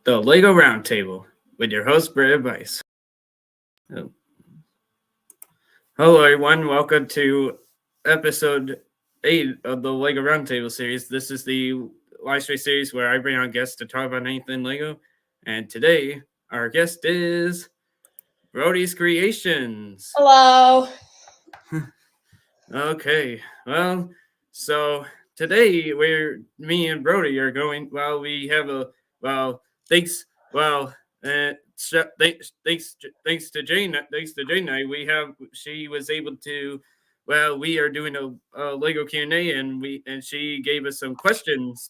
the Lego Roundtable with your host, BrickAdvice. Oh. Hello, everyone. Welcome to episode 8 of the Lego Roundtable series. This is the live stream series where I bring on guests to talk about anything Lego. And today, our guest is Brody's Creations. Hello. Okay, well, so today me and Brody are going. Well, we have a thanks. Thanks to Jane. Thanks to Jane, she was able to. Well, we are doing a Lego Q&A, and she gave us some questions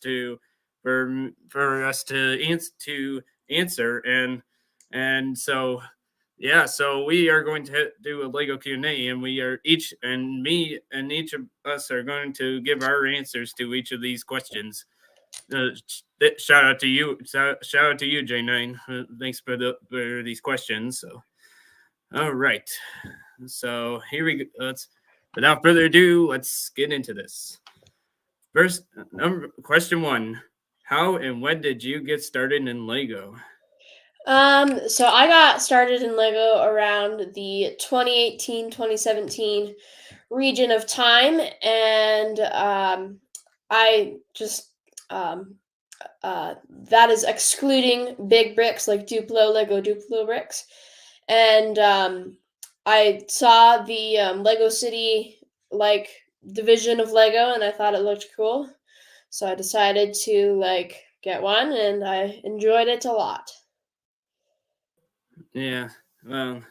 for us to answer, and so. Yeah, so we are going to do a Lego Q&A, and each of us are going to give our answers to each of these questions. Shout out to you, J9. Thanks for these questions. So, all right. So here we go. Without further ado, let's get into this. First, question 1: How and when did you get started in Lego? So I got started in Lego around the 2018-2017 region of time, and I just that is excluding big bricks like Lego Duplo bricks, and I saw the Lego City division of Lego, and I thought it looked cool, so I decided to get one, and I enjoyed it a lot. Yeah, well,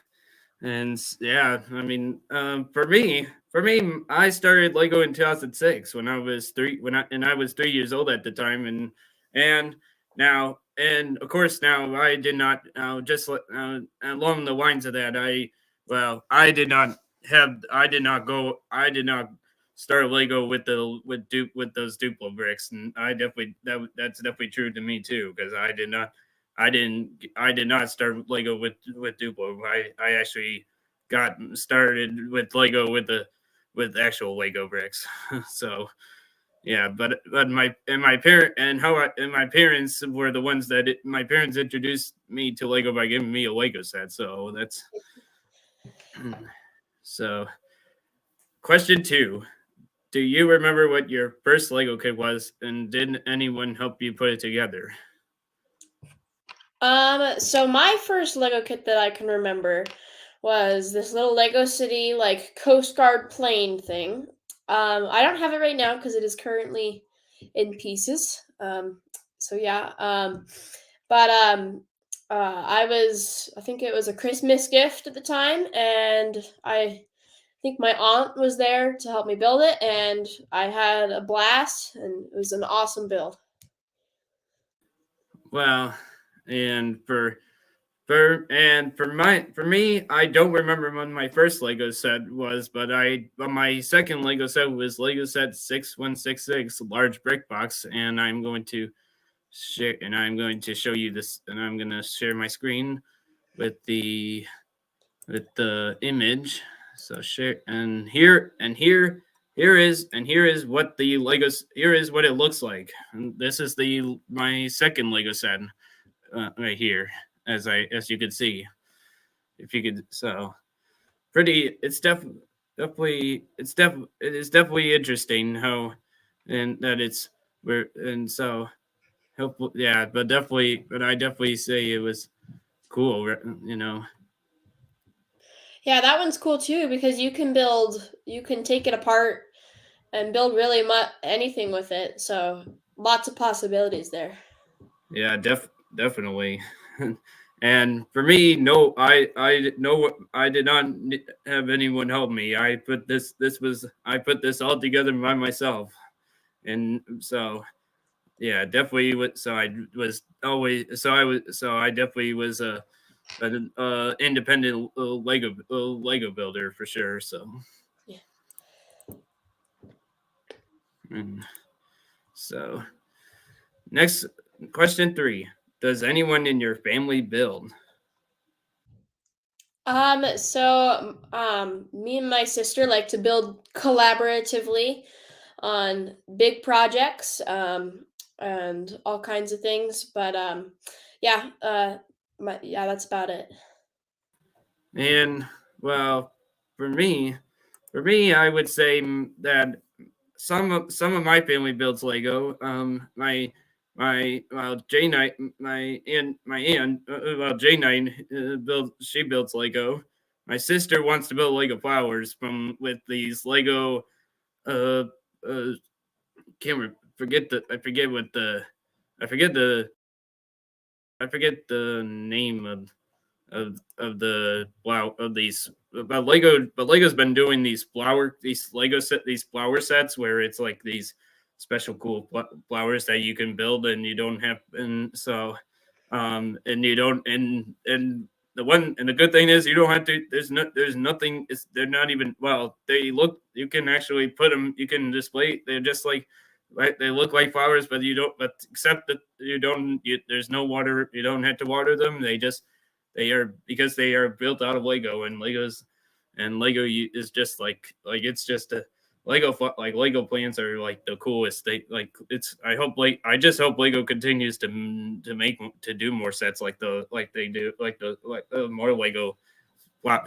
and yeah, I mean, for me, I started Lego in 2006 when I was 3 years old at the time, and now, and of course now I did not along the lines of that, I did not start Lego with those Duplo bricks, and that's definitely true to me too, because I did not start Lego with Duplo. I actually got started with Lego with actual Lego bricks. So yeah, but my parents were the ones my parents introduced me to Lego by giving me a Lego set. So that's so. Question 2: Do you remember what your first Lego kit was, and did anyone help you put it together? So my first Lego kit that I can remember was this little Lego City Coast Guard plane thing. I don't have it right now because it is currently in pieces. So yeah. But I think it was a Christmas gift at the time, and I think my aunt was there to help me build it, and I had a blast, and it was an awesome build. Well, and for me, I don't remember when my first Lego set was, but my second Lego set was Lego set 6166, large brick box, and I'm going to show you this, and I'm going to share my screen with the image. So share, and here is what the Legos here is what it looks like. And this is my second Lego set right here, as you can see. If you could, so pretty. It is definitely interesting how, and that it's where, and so helpful. Yeah, but I definitely say it was cool. Yeah, that one's cool too because you can take it apart and build really anything with it. So lots of possibilities there. Yeah, definitely. And for me, no, I did not have anyone help me. I put this all together by myself, and so yeah, definitely. So I was always so I definitely was an independent Lego builder for sure. So Yeah. So next, question 3: Does anyone in your family build? Me and my sister like to build collaboratively on big projects, and all kinds of things. But yeah, that's about it. And well, for me, I would say that some of my family builds Lego. My well Jane I my aunt well Jane she builds Lego. My sister wants to build Lego flowers from with these Lego uh uh forget the I forget the I forget the name of the wow of these but Lego's been doing these flower sets where it's like these special cool flowers that you can build and you don't have and so and you don't and the good thing is you don't have to there's nothing it's they're not even well they look you can actually put them you can display they're just like right they look like flowers but you don't but except that you don't there's no water you don't have to water them they are because they are built out of Lego and Lego is just like it's just a like Lego plans are like the coolest. They like it's. I hope like I just hope Lego continues to make to do more sets like the like they do like more Lego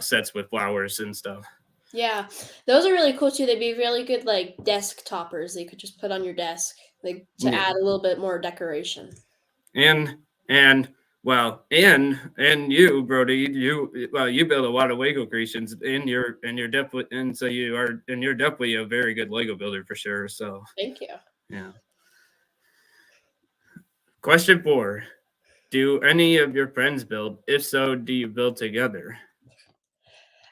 sets with flowers and stuff. Yeah, those are really cool too. They'd be really good like desk toppers that you could just put on your desk, like to Yeah, add a little bit more decoration. and and well and you Brody you well you build a lot of Lego creations and you're definitely and so you are and you're definitely a very good Lego builder for sure. So Thank you. yeah. Question 4. Do any of your friends build? If so, do you build together?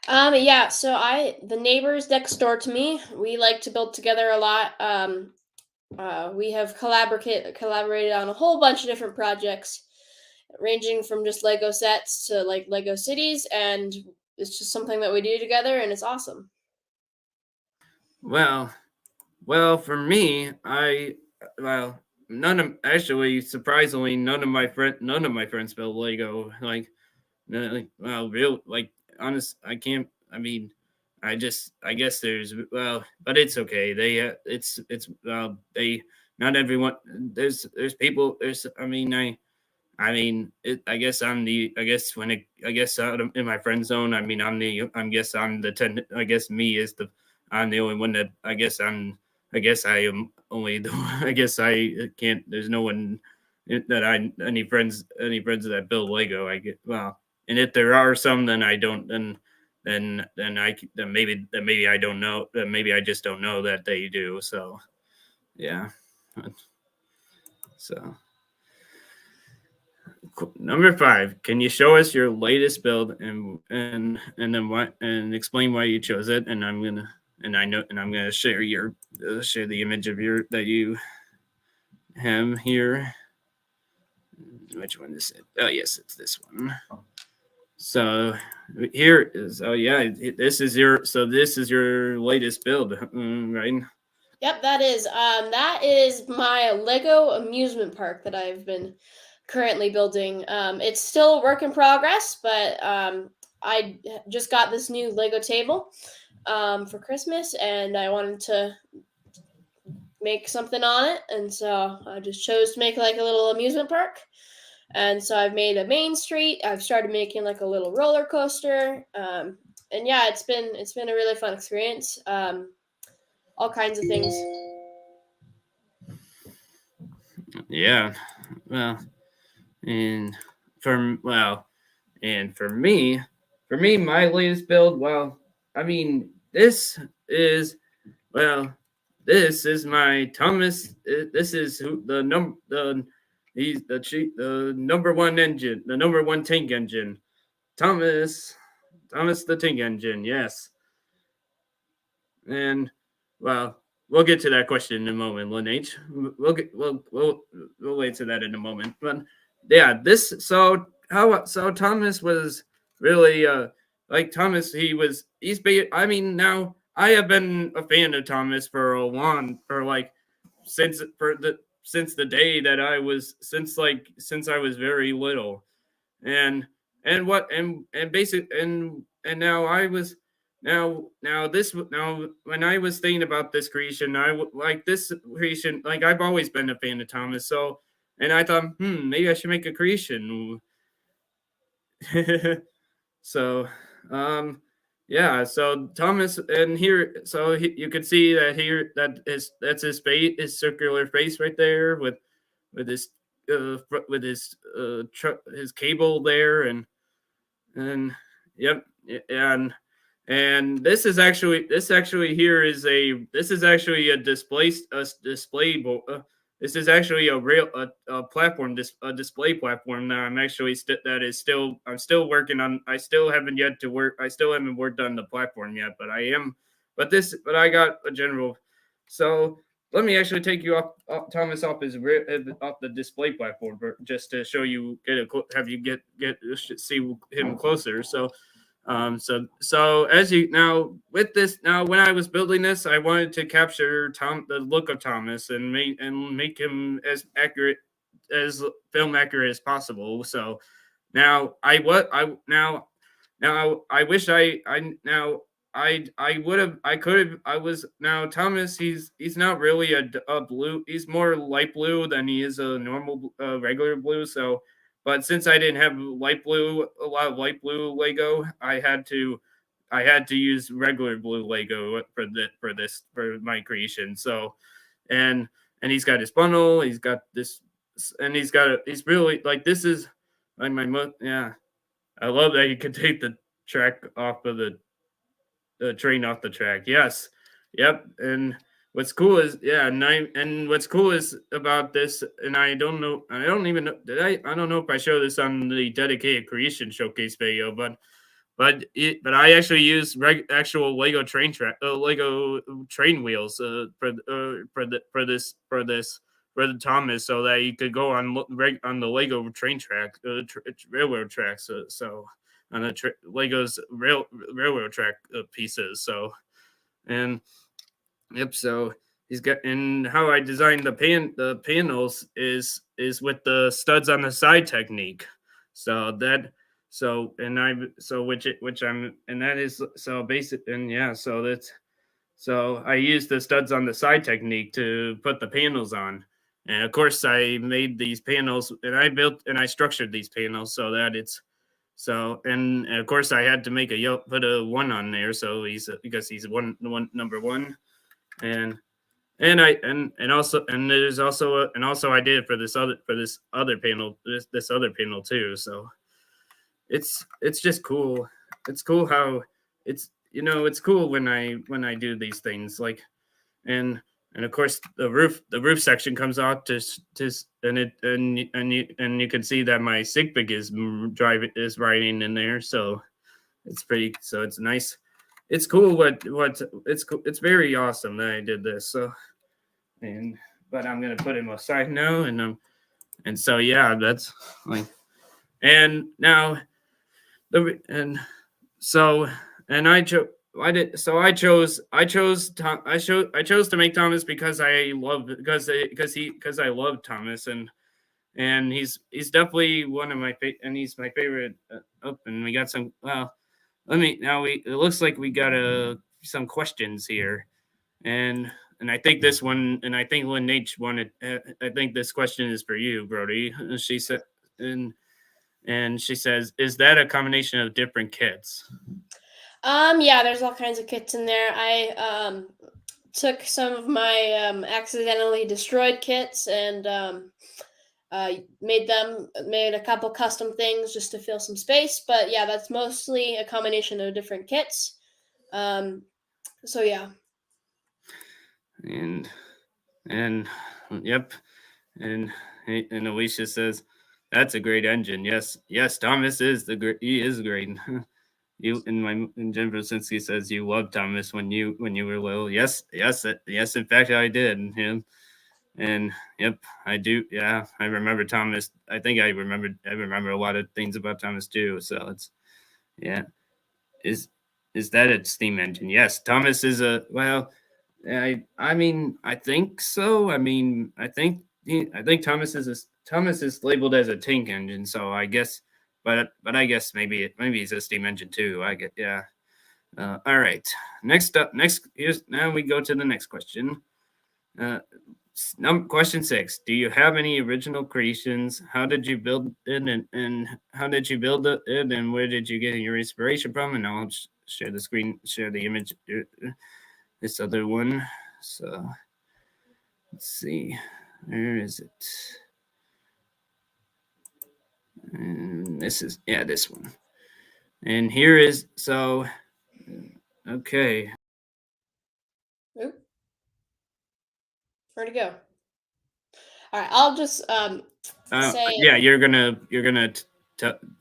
Yeah, so the neighbors next door to me, we like to build together a lot. We have collaborated on a whole bunch of different projects, ranging from just Lego sets to like Lego cities, and it's just something that we do together, and it's awesome. Well, for me, well, none of actually surprisingly none of my friends build Lego. Like well, real like honest, I can't. I mean, I guess there's but it's okay. It's they not everyone there's people there's I mean, I guess I guess I guess out in my friend zone, I mean, I guess I'm the I guess me is I'm the only one that, I guess I am only the, I guess I can't, there's no one that any friends that build Lego. I get, well, and if there are some, then I don't, then maybe I don't know, then maybe I just don't know that they do. So, yeah. So. Number 5. Can you show us your latest build and then what and explain why you chose it? And I'm gonna share share the image of your that you have here. Which one is it? Oh yes, it's this one. So here is this is your latest build, right? Yep, that is my Lego amusement park that I've been currently building. It's still a work in progress, but I just got this new Lego table for Christmas, and I wanted to make something on it, and so I just chose to make like a little amusement park. And so I've made a main street. I've started making like a little roller coaster, and yeah, it's been a really fun experience. All kinds of things. Yeah. Well, and for well, and for me, my latest build, well, I mean, well, this is my Thomas. This is who the number he's the number one engine, the number one tank engine. Thomas, Thomas the tank engine. Yes, and well, we'll get to that question in a moment, Lineage. We'll wait to that in a moment. But yeah, this so Thomas was really like Thomas. I mean now I have been a fan of Thomas for a long for like since the day that I was since I was very little and what and basic and now I was now when I was thinking about this creation like this creation like I've always been a fan of Thomas and I thought, maybe I should make a creation. So, um, yeah. So Thomas, and here, so you can see that here that's his face, his circular face right there with his with his his cable there, and yep, and this actually here is this is actually a display this is actually a platform a display platform that I'm actually that is still I'm still working on. I still haven't yet to work. I still haven't worked on the platform yet, but I am. But I got a general. So let me actually take you off Thomas off off the display platform just to show you have you get see him closer. So as you now with this now when I was building this, I wanted to capture the look of Thomas and make him as accurate as film accurate as possible. So now I what I now I wish I now I would have I could have I was now Thomas he's not really a blue, he's more light blue than he is a normal regular blue. So but since I didn't have a lot of light blue Lego, I had to use regular blue Lego for my creation. So and and he's got his bundle, he's got this, and he's really like this is like yeah. I love that you can take the track off of the train off the track. Yes, yep. And what's cool is and what's cool is about this, and I don't know, I don't even know, I don't know if I showed this on the dedicated creation showcase video, but I actually use actual Lego train wheels for the Thomas, so that you could go on the Lego train track, railroad tracks. So on the Lego's railroad track pieces. So and yep. So he's got, and how I designed the panels is with the studs on the side technique. So that so and I so which I'm and that is so basic, and yeah. So that's so I used the studs on the side technique to put the panels on. And of course, I made these panels, and I structured these panels so that it's so. And of course, I had to make put a one on there, so because he's one number one. And and also, and there's also and also I did it for this other panel, this other panel too. So it's just cool. It's cool how it's cool when I do these things, like. And and of course the roof section comes out to and it and you can see that my Sigbig is riding in there. So it's pretty, so it's nice. It's cool it's very awesome that I did this. So and but I'm gonna put him aside now, and so yeah, that's like. And now the and so and I chose I did so I chose to make Thomas because I love Thomas, and he's definitely one of and he's my favorite. And we got some. Well, let me now. It looks like we got some questions here, and I think this one, and I think Lynn H wanted. I think this question is for you, Brody. She said, and she says, "Is that a combination of different kits?" Yeah, there's all kinds of kits in there. I took some of my accidentally destroyed kits and made a couple custom things just to fill some space. But yeah, that's mostly a combination of different kits. So yeah. And and yep, and and Alicia says, "That's a great engine." Yes, yes, Thomas is he is great. You and Jen Brzezinski says you loved Thomas when you were little. Yes, yes, yes. In fact, I did him, and yep, I do. Yeah, I remember Thomas. I remember a lot of things about Thomas too. So it's yeah. Is is that a steam engine? Yes, Thomas is a well. I mean I think so. I mean I think Thomas is labeled as a tank engine. So I guess, but I guess maybe it's a steam engine too. I get yeah. All right. Next up, next here's now we go to the next question. Uh, Question 6: do you have any original creations? How did you build it, and how did you build it, and where did you get your inspiration from? And I'll share the screen, share the image, this other one. So let's see, where is it? And this is, yeah, this one. And here is, so okay. Oop. Where'd it go? All right, I'll just say Yeah, you're gonna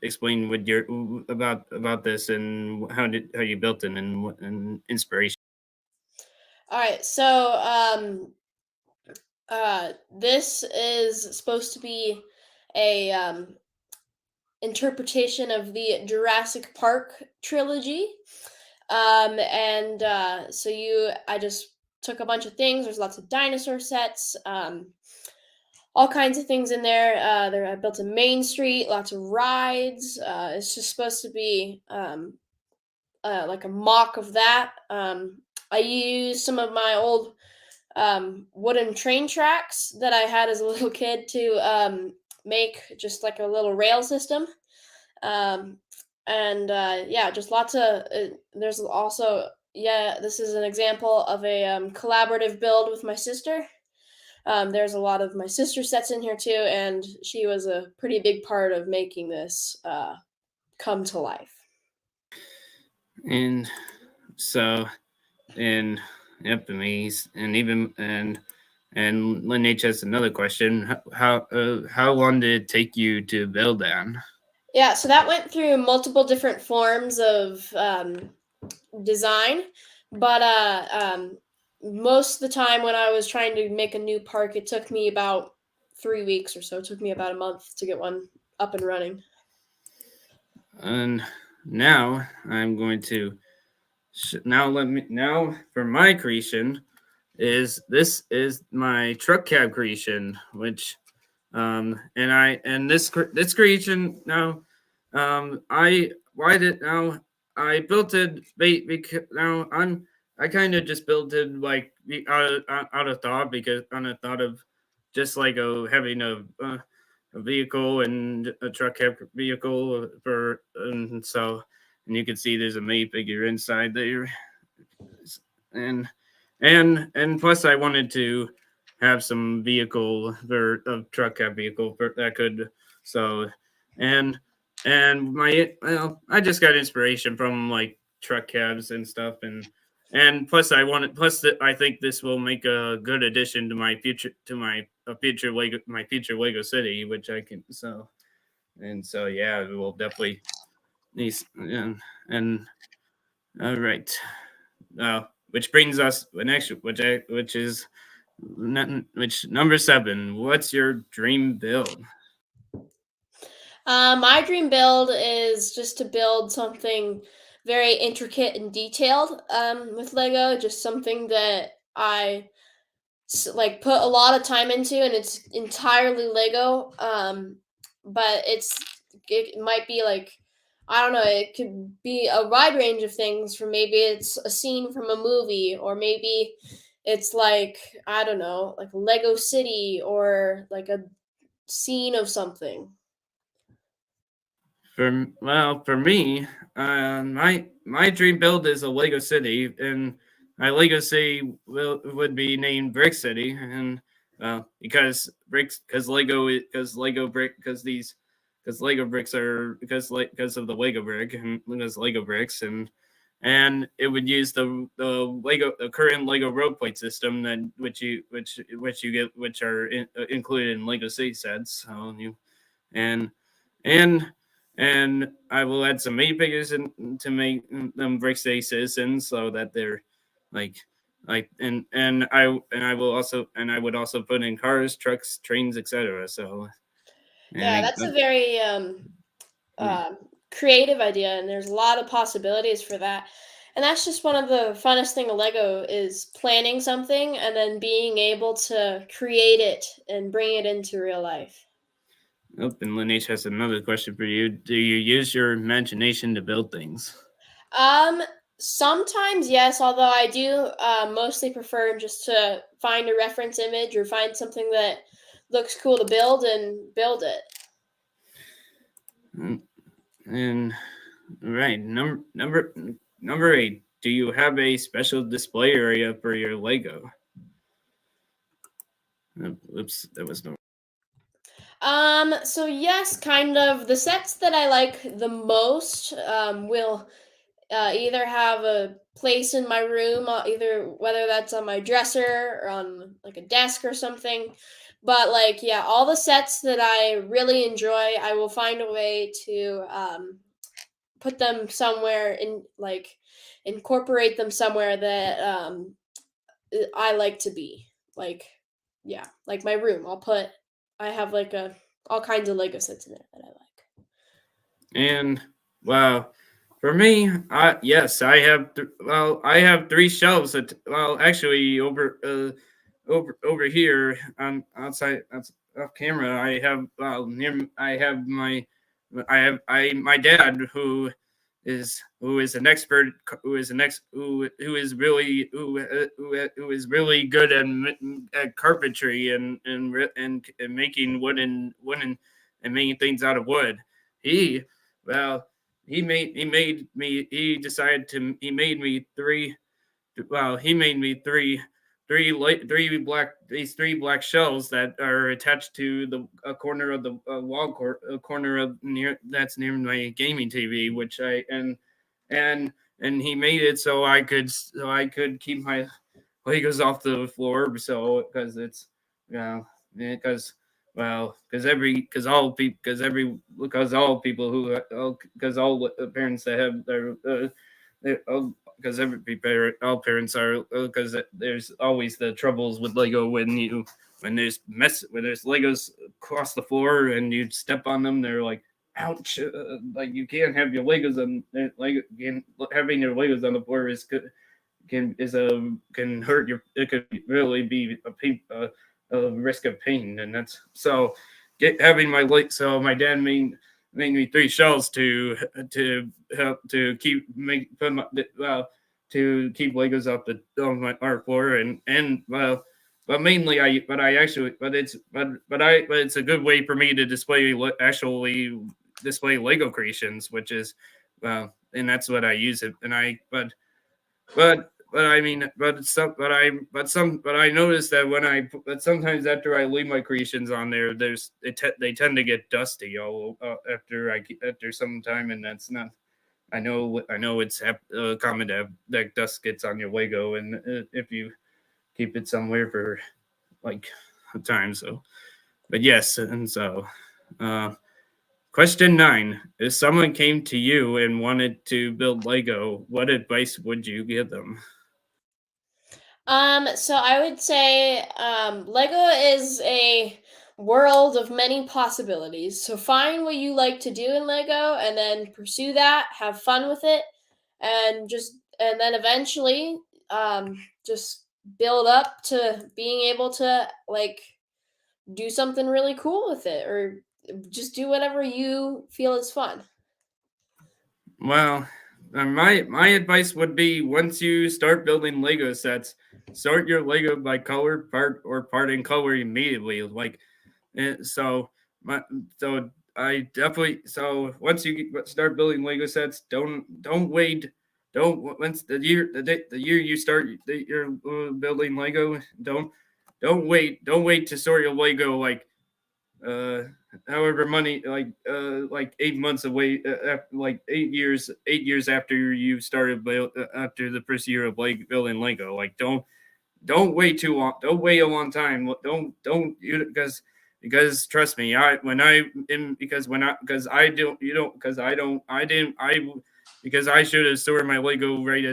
explain what your about this, and how you built it, and inspiration. all right. So this is supposed to be a interpretation of the Jurassic Park trilogy. And so I just took a bunch of things. There's lots of dinosaur sets, all kinds of things in there. I built a main street, lots of rides. It's just supposed to be like a mock of that. I used some of my old wooden train tracks that I had as a little kid to make just like a little rail system. Um, and yeah, just lots of. There's also, yeah, this is an example of a collaborative build with my sister. There's a lot of my sister sets in here too, and she was a pretty big part of making this come to life. And so, and yep, and even and Lynn H has another question. How long did it take you to build that? Yeah, so that went through multiple different forms of design, but most of the time when I was trying to make a new park, it took me about 3 weeks or so. It took me about a month to get one up and running. And now I'm going to now for my creation this is my truck cab creation, which and this creation now, I why did now I built it because now I kind of just built it like out of thought, because on a thought of just like having a vehicle and a truck cab vehicle for, and so, and you can see there's a May figure inside there, and and plus I wanted to have some vehicle for a truck cab vehicle for, that could, so, and I just got inspiration from like truck cabs and stuff, and plus I think this will make a good addition to my future, to my future Lego city, which I can, so, and so yeah, it will definitely these, and all right. Which brings us the next, which is which number 7. What's your dream build? My dream build is just to build something very intricate and detailed with Lego, just something that like put a lot of time into, and it's entirely Lego. But it might be like, I don't know, it could be a wide range of things. From maybe it's a scene from a movie, or maybe it's like, I don't know, like Lego City, or like a scene of something. For me, my dream build is a Lego city, and my Lego city would be named Brick City, and because bricks, because Lego brick, because Lego bricks are, because of the Lego brick, and because Lego bricks, and it would use the current Lego road plate system, that which you get, which are included in Lego city sets. So you, and and and I will add some mini figures in, to make them Brick City citizens, so that they're like and I will also, and I would also put in cars, trucks, trains, etc. So, Yeah, and that's a very yeah. uh, creative idea, and there's a lot of possibilities for that. And that's just one of the funnest thing of Lego, is planning something and then being able to create it and bring it into real life. Oh, and Lineage has another question for you. Do you use your imagination to build things? Um, Sometimes, yes, although I do mostly prefer just to find a reference image or find something that looks cool to build and build it. And right, number 8. Do you have a special display area for your Lego? Oops, that was no. So yes, kind of. The sets that I like the most will either have a place in my room, either whether that's on my dresser or on like a desk or something. But like, yeah, all the sets that I really enjoy, I will find a way to put them somewhere in like incorporate them somewhere that I like to be. Like, yeah, like my room. I have like a all kinds of Lego sets in there that I like. And well, for me, yes, I have. I have 3 shelves that. Well, actually, over here on outside off camera, I have I have my dad who is an expert who is really who is really good at carpentry and making wooden and making things out of wood. He well he decided to he made me three well he made me these 3 black shells that are attached to the a corner of the a corner of near that's near my gaming TV, which and and he made it so I could keep my Legos off the floor. So because it's because because all people who because all parents that have their because all parents are because there's always the troubles with Lego when there's Legos across the floor and you step on them, they're like ouch, like you can't have your Legos on like having your Legos on the floor is good can hurt your it could really be a risk of pain, and that's so get having my late so my dad made me 3 shells to help to keep make put my to keep Legos off the on my art floor and but mainly I actually but it's a good way for me to actually display Lego creations, which is and that's what I use it and I but I mean, but I noticed that but sometimes after I leave my creations on there, they tend to get dusty all after some time, and that's not. I know it's common to have that dust gets on your Lego, and if you keep it somewhere for like a time, so. But yes, and so. Uh, Question 9: If someone came to you and wanted to build Lego, what advice would you give them? So I would say Lego is a world of many possibilities. So find what you like to do in Lego and then pursue that, have fun with it, and then eventually just build up to being able to like do something really cool with it or just do whatever you feel is fun. Well, my advice would be once you start building Lego sets, sort your Lego by color, part in color immediately. So my so I definitely so once you start building Lego sets, don't wait. Don't once the year you start your building Lego. Don't wait to sort your Lego uh however money like 8 months away like 8 years after you started after the first year of building Lego. Like don't wait too long. Don't wait a long time. Don't you because trust me, I when I in because when I because I don't you don't because I don't I didn't I because I should have started my Lego right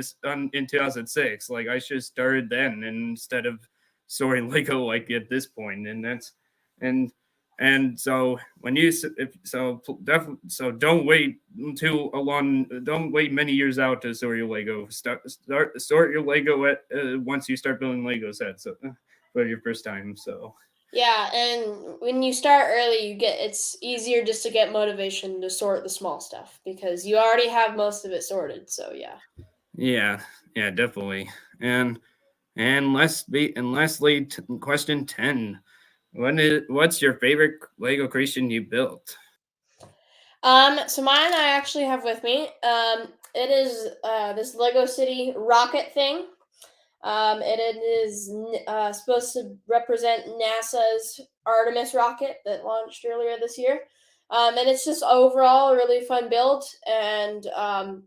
in 2006. Like I should have started then instead of storing Lego like at this point, and that's and and so when you if, so definitely so don't wait until a long don't wait many years out to sort your Lego. Start sort your Lego at once you start building Lego sets for your first time. So Yeah, and when you start early, it's easier just to get motivation to sort the small stuff because you already have most of it sorted. So yeah. Yeah, yeah, definitely. And lastly, question 10. What's your favorite Lego creation you built? So mine I actually have with me. It is this Lego City rocket thing. It is supposed to represent NASA's Artemis rocket that launched earlier this year. And it's just overall a really fun build and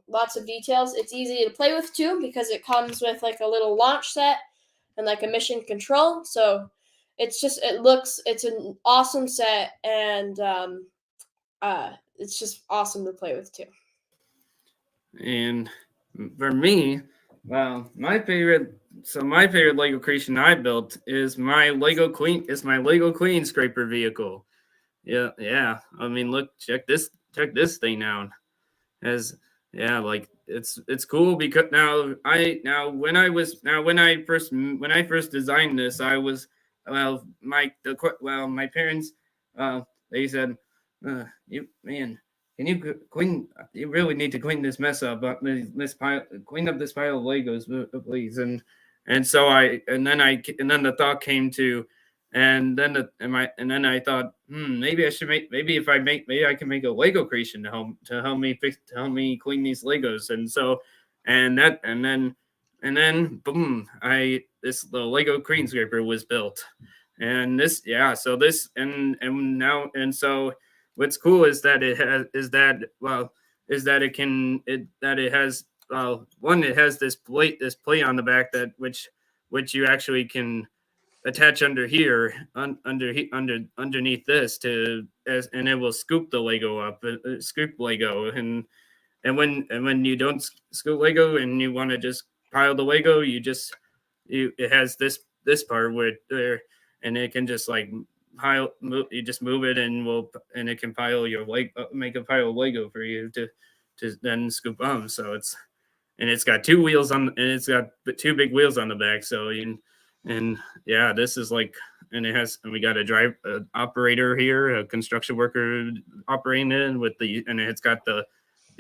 lots of details. It's easy to play with too because it comes with like a little launch set and like a mission control. So it's an awesome set and it's just awesome to play with too. And for me, well, my favorite Lego creation I built is my Lego Queen scraper vehicle. Yeah, yeah. I mean, look, check this thing out. As Yeah, like it's cool because now when I first designed this, I was my parents, they said, you man, can you clean you really need to clean this mess up, clean up this pile of Legos, please. And then the thought came to, and then I thought, maybe I should make maybe if I make maybe I can make a Lego creation to help me clean these Legos. And then boom, I this the Lego Queen scraper was built. And this yeah so this and now and so what's cool is that it has is that it can it that it has one, it has this plate on the back, which you actually can attach under here, underneath this, and it will scoop the Lego up, scoop Lego. And when you don't scoop Lego and you want to just pile the Lego, it has this part where and it can just like you just move it, and it can pile your leg make a pile of Lego for you to then scoop on. So it's got two big wheels on the back. And yeah, this is like, and we got a operator here, a construction worker operating it, and it's got the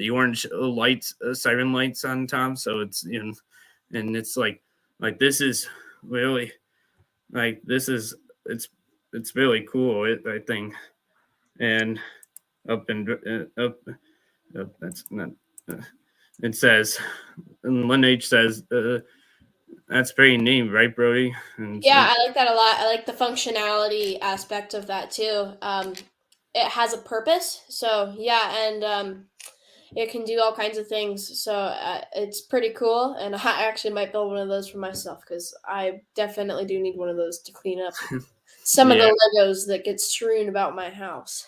orange lights, siren lights on top. So and it's like this is really like this is it's really cool, I think. And up and up that's not uh, it says, and Lineage says, that's pretty neat, right, Brody? And Yeah, I like that a lot. I like the functionality aspect of that too. It has a purpose, so yeah, and it can do all kinds of things. So it's pretty cool, and I actually might build one of those for myself because I definitely do need one of those to clean up some of yeah, the Legos that get strewn about my house.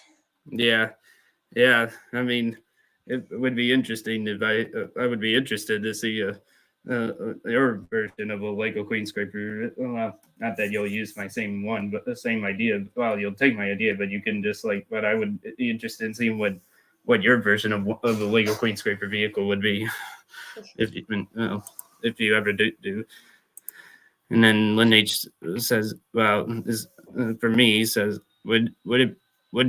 yeah, yeah. I mean, it would be interesting if I would be interested to see your version of a Lego Queen Scraper. Well, not that you'll use my same one, but the same idea. Well, you'll take my idea, but you can just but I would be interested in seeing what your version of the Lego Queen Scraper vehicle would be, if you if you ever do. And then Lineage says, "Well, for me," he says, would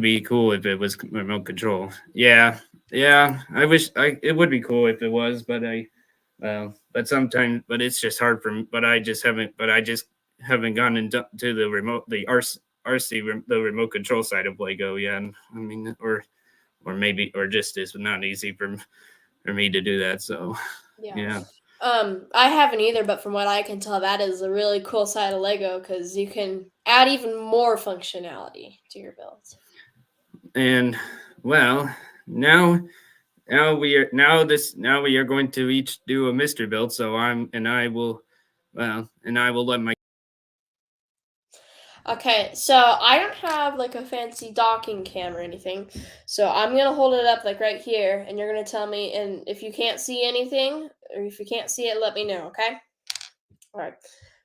be cool if it was remote control." Yeah, yeah. I wish it would be cool if it was, but it's just hard for me. But I just haven't gone into to the remote control side of Lego yet. I mean, or maybe or just it's not easy for me to do that. So Yeah. yeah. I haven't either, but from what I can tell, that is a really cool side of Lego because you can add even more functionality to your builds. And well, now now we are going to each do a mystery build. So I will let my Okay, so I don't have like a fancy docking cam or anything. So I'm gonna hold it up like right here and you're gonna tell me, and if you can't see anything or if you can't see it, let me know, okay? All right.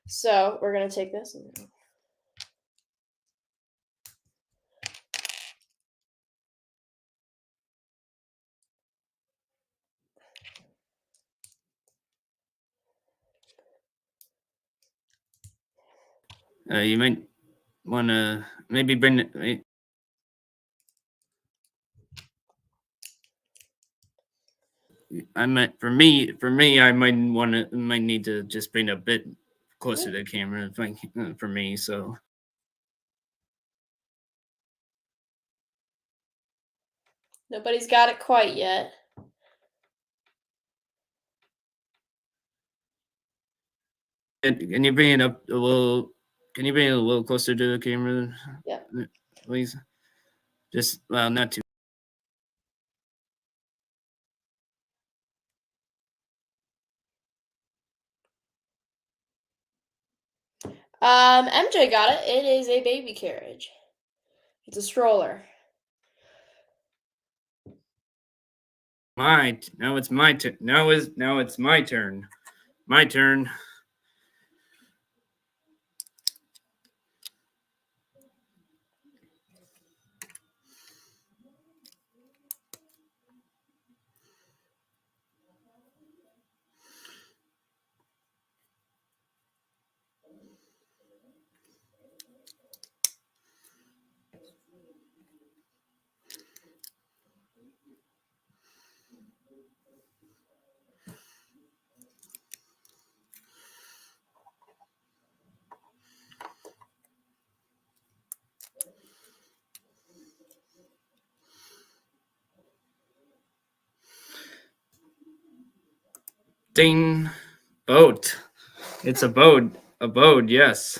So we're gonna take this and you might want to maybe bring it. I meant for me, I might need to just bring a bit closer to the camera for me. So Nobody's got it quite yet. can you bring it up a little? Can you bring it a little closer to the camera, Yeah. please? Just well, not too. MJ got it. It is a baby carriage. It's a stroller. Now it's my turn. Now it's my turn. My turn. Ding. Boat. It's a boat. A boat. Yes.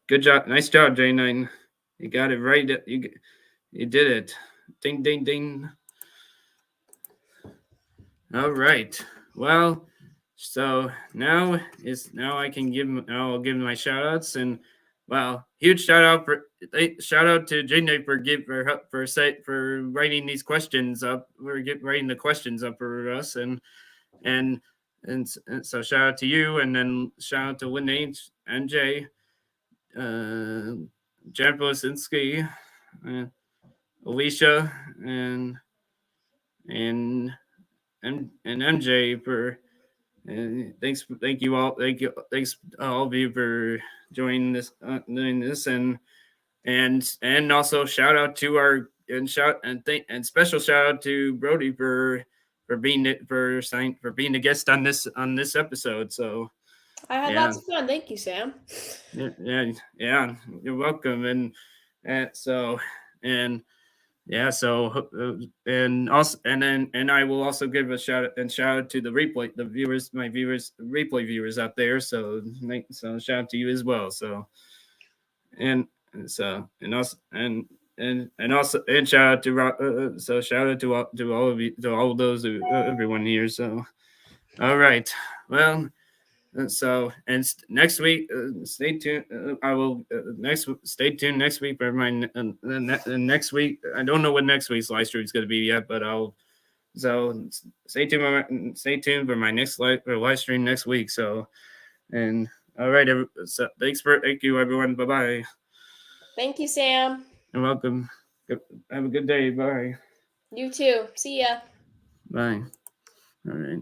Good job. Nice job, J9. You got it right. You did it. Ding, ding, ding. All right. Well, so now I'll give my shout outs, and well, huge shout out to J9 for writing these questions up. Writing the questions up for us, and so shout out to you, and then shout out to Lynn H, NJ, Jan Bosinski, Alicia, and MJ for thanks all of you for joining this, doing this, and also shout out to our and special shout out to Brody for being a guest on this episode. So I had yeah. lots of fun. Thank you, Sam. Yeah, you're welcome. And so and yeah, so and I will also give a shout out to the viewers, replay viewers out there. So shout out to you as well. So and so and also and shout out to shout out to all of you, to all those everyone here. So all right, well. So next week, stay tuned. I will stay tuned next week for my next week. I don't know what next week's live stream is going to be yet, but stay tuned for my next live stream next week. So and all right, so thank you everyone. Bye bye. Thank you, Sam. You're welcome. Have a good day. Bye. You too. See ya. Bye. All right.